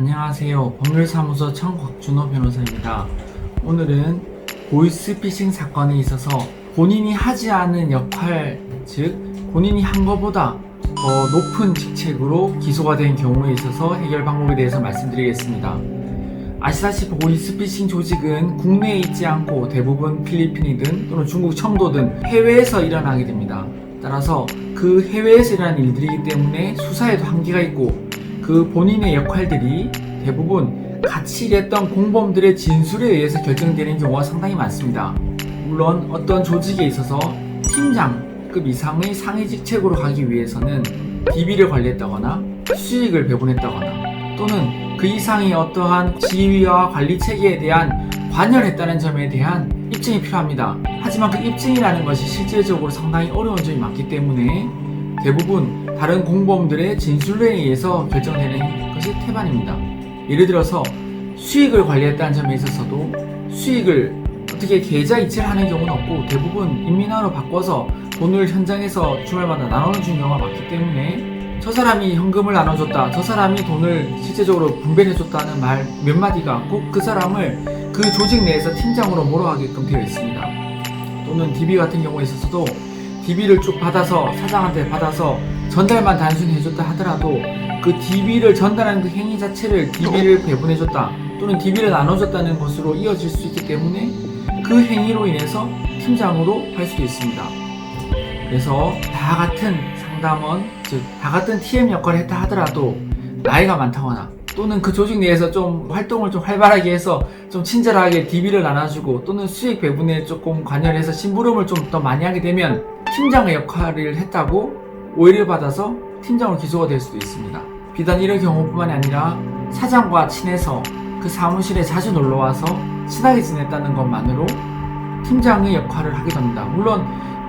안녕하세요. 법률사무소 청곽준호 변호사입니다. 오늘은 보이스피싱 사건에 있어서 본인이 하지 않은 역할, 즉 본인이 한 것보다 더 높은 직책으로 기소가 된 경우에 있어서 해결 방법에 대해서 말씀드리겠습니다. 아시다시피 보이스피싱 조직은 국내에 있지 않고 대부분 필리핀이든 또는 중국 청도 등 해외에서 일어나게 됩니다. 따라서 그 해외에서 일어나는 일들이기 때문에 수사에도 한계가 있고 그 본인의 역할들이 대부분 같이 일했던 공범들의 진술에 의해서 결정되는 경우가 상당히 많습니다. 물론 어떤 조직에 있어서 팀장급 이상의 상위 직책으로 가기 위해서는 DB를 관리했다거나 수익을 배분했다거나 또는 그 이상의 어떠한 지휘와 관리 체계에 대한 관여를 했다는 점에 대한 입증이 필요합니다. 하지만 그 입증이라는 것이 실질적으로 상당히 어려운 점이 많기 때문에 대부분 다른 공범들의 진술에 의해서 결정되는 것이 태반입니다. 예를 들어서 수익을 관리했다는 점에 있어서도 수익을 어떻게 계좌 이체를 하는 경우는 없고 대부분 인민화로 바꿔서 돈을 현장에서 주말마다 나눠주는 경우가 많기 때문에 저 사람이 현금을 나눠줬다, 저 사람이 돈을 실제적으로 분배해줬다는 말 몇 마디가 꼭 그 사람을 그 조직 내에서 팀장으로 몰아가게끔 되어 있습니다. 또는 DB 같은 경우에 있어서도 DB를 쭉 받아서 사장한테 받아서 전달만 단순히 해줬다 하더라도 그 DB를 전달하는 그 행위 자체를 DB를 배분해줬다 또는 DB를 나눠줬다는 것으로 이어질 수 있기 때문에 그 행위로 인해서 팀장으로 할 수도 있습니다. 그래서 다 같은 상담원, 즉 다 같은 TM 역할을 했다 하더라도 나이가 많다거나 또는 그 조직 내에서 좀 활동을 좀 활발하게 해서 좀 친절하게 DB를 나눠주고 또는 수익 배분에 조금 관여를 해서 심부름을 좀 더 많이 하게 되면 팀장의 역할을 했다고 오해를 받아서 팀장으로 기소가 될 수도 있습니다. 비단 이런 경우뿐만이 아니라 사장과 친해서 그 사무실에 자주 놀러와서 친하게 지냈다는 것만으로 팀장의 역할을 하게 됩니다. 물론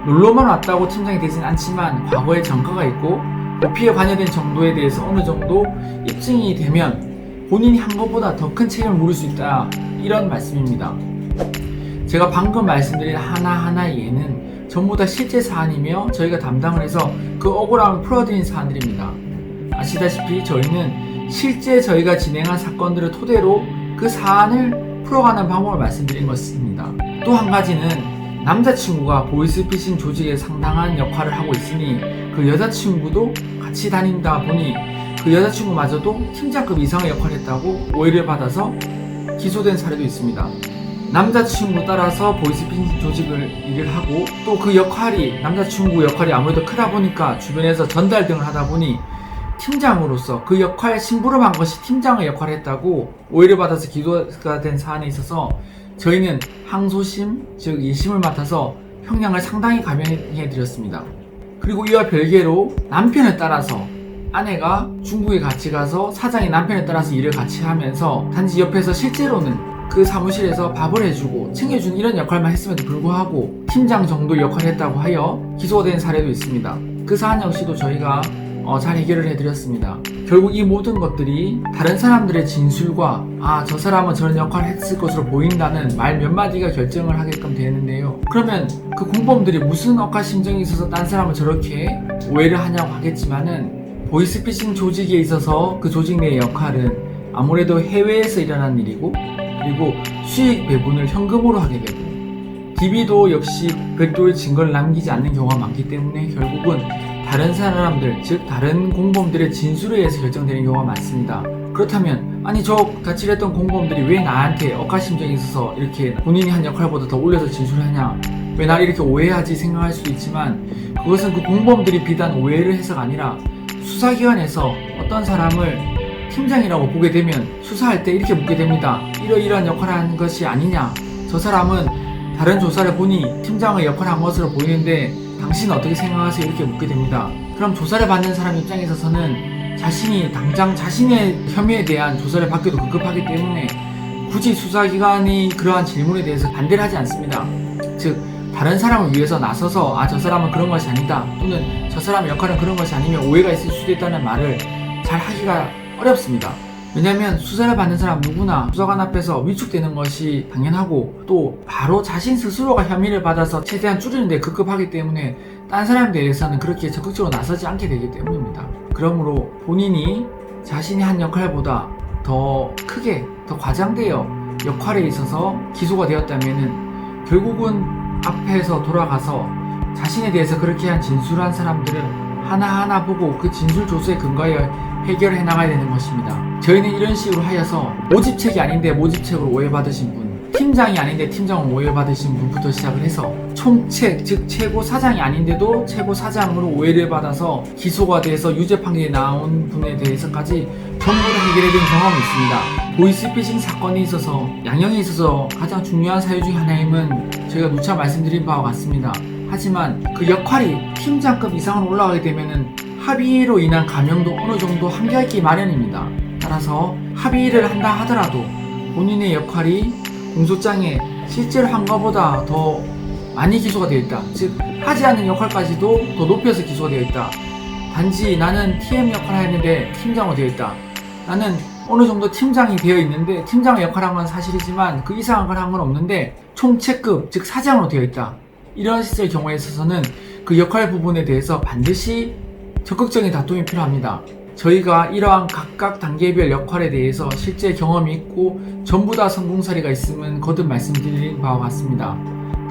놀러만 왔다고 팀장이 되진 않지만 과거에 전과가 있고 도피에 관여된 정도에 대해서 어느 정도 입증이 되면 본인이 한 것보다 더 큰 책임을 물을 수 있다, 이런 말씀입니다. 제가 방금 말씀드린 하나하나의 예는 전부 다 실제 사안이며 저희가 담당을 해서 그 억울함을 풀어드린 사안들입니다. 아시다시피 저희는 실제 저희가 진행한 사건들을 토대로 그 사안을 풀어가는 방법을 말씀드린 것입니다. 또 한 가지는 남자친구가 보이스피싱 조직에 상당한 역할을 하고 있으니 그 여자친구도 같이 다닌다 보니 그 여자친구마저도 팀장급 이상의 역할을 했다고 오해를 받아서 기소된 사례도 있습니다. 남자친구 따라서 보이스피싱 조직을 일을 하고 또 그 역할이 남자친구 역할이 아무래도 크다 보니까 주변에서 전달 등을 하다 보니 팀장으로서 그 역할 심부름한 것이 팀장의 역할을 했다고 오해를 받아서 기소가 된 사안에 있어서 저희는 항소심, 즉 2심을 맡아서 형량을 상당히 감형해 드렸습니다. 그리고 이와 별개로 남편에 따라서 아내가 중국에 같이 가서 사장이 남편에 따라서 일을 같이 하면서 단지 옆에서 실제로는 그 사무실에서 밥을 해주고 챙겨주는 이런 역할만 했음에도 불구하고 팀장 정도 역할을 했다고 하여 기소가 된 사례도 있습니다. 그 사안 역시도 저희가 잘 해결을 해드렸습니다. 결국 이 모든 것들이 다른 사람들의 진술과 저 사람은 저런 역할을 했을 것으로 보인다는 말 몇 마디가 결정을 하게끔 되는데요. 그러면 그 공범들이 무슨 억하 심정이 있어서 딴 사람을 저렇게 오해를 하냐고 하겠지만은 보이스피싱 조직에 있어서 그 조직 내의 역할은 아무래도 해외에서 일어난 일이고 그리고 수익 배분을 현금으로 하게 되고 DB도 역시 별도의 증거를 남기지 않는 경우가 많기 때문에 결국은 다른 사람들, 즉 다른 공범들의 진술에 의해서 결정되는 경우가 많습니다. 그렇다면 아니 저 같이 일했던 공범들이 왜 나한테 억하심정이 있어서 이렇게 본인이 한 역할보다 더 올려서 진술을 하냐, 왜 나를 이렇게 오해하지 생각할 수도 있지만 그것은 그 공범들이 비단 오해를 해서가 아니라 수사기관에서 어떤 사람을 팀장이라고 보게 되면 수사할 때 이렇게 묻게 됩니다. 이러이러한 역할을 하는 것이 아니냐, 저 사람은 다른 조사를 보니 팀장의 역할을 한 것으로 보이는데 당신은 어떻게 생각하세요? 이렇게 묻게 됩니다. 그럼 조사를 받는 사람 입장에 있어서는 자신이 당장 자신의 혐의에 대한 조사를 받기도 급급하기 때문에 굳이 수사기관이 그러한 질문에 대해서 반대를 하지 않습니다. 즉 다른 사람을 위해서 나서서 저 사람은 그런 것이 아니다 또는 저 사람의 역할은 그런 것이 아니면 오해가 있을 수도 있다는 말을 잘 하기가 어렵습니다. 왜냐하면 수사를 받는 사람 누구나 수사관 앞에서 위축되는 것이 당연하고 또 바로 자신 스스로가 혐의를 받아서 최대한 줄이는 데 급급하기 때문에 딴 사람에 대해서는 그렇게 적극적으로 나서지 않게 되기 때문입니다. 그러므로 본인이 자신이 한 역할보다 더 크게 더 과장되어 역할에 있어서 기소가 되었다면은 결국은 앞에서 돌아가서 자신에 대해서 그렇게 한 진술한 사람들을 하나하나 보고 그 진술 조서에 근거하여 해결해 나가야 되는 것입니다. 저희는 이런 식으로 하여서 모집책이 아닌데 모집책으로 오해받으신 분, 팀장이 아닌데 팀장으로 오해받으신 분부터 시작을 해서 총책, 즉 최고 사장이 아닌데도 최고 사장으로 오해를 받아서 기소가 돼서 유죄 판결이 나온 분에 대해서까지 전부 다 해결해준 경험이 있습니다. 보이스피싱 사건에 있어서 양형에 있어서 가장 중요한 사유 중 하나임은 저희가 누차 말씀드린 바와 같습니다. 하지만 그 역할이 팀장급 이상으로 올라가게 되면은 합의로 인한 감형도 어느 정도 한계가 있기 마련입니다. 따라서 합의를 한다 하더라도 본인의 역할이 공소장에 실제로 한 것보다 더 많이 기소가 되어 있다. 즉 하지 않는 역할까지도 더 높여서 기소가 되어 있다. 단지 나는 TM 역할을 했는데 팀장으로 되어 있다. 나는 어느 정도 팀장이 되어 있는데 팀장의 역할을 한 건 사실이지만 그 이상한 걸 한 건 없는데 총책급 즉 사장으로 되어 있다. 이런 시절 경우에 있어서는 그 역할 부분에 대해서 반드시 적극적인 다툼이 필요합니다. 저희가 이러한 각각 단계별 역할에 대해서 실제 경험이 있고 전부 다 성공 사례가 있으면 거듭 말씀드린 바와 같습니다.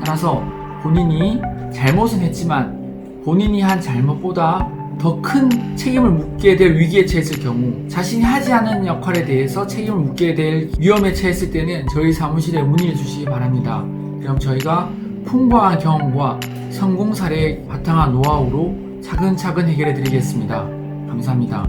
따라서 본인이 잘못은 했지만 본인이 한 잘못보다 더 큰 책임을 묻게 될 위기에 처했을 경우, 자신이 하지 않은 역할에 대해서 책임을 묻게 될 위험에 처했을 때는 저희 사무실에 문의해 주시기 바랍니다. 그럼 저희가 풍부한 경험과 성공 사례에 바탕한 노하우로 차근차근 해결해 드리겠습니다. 감사합니다.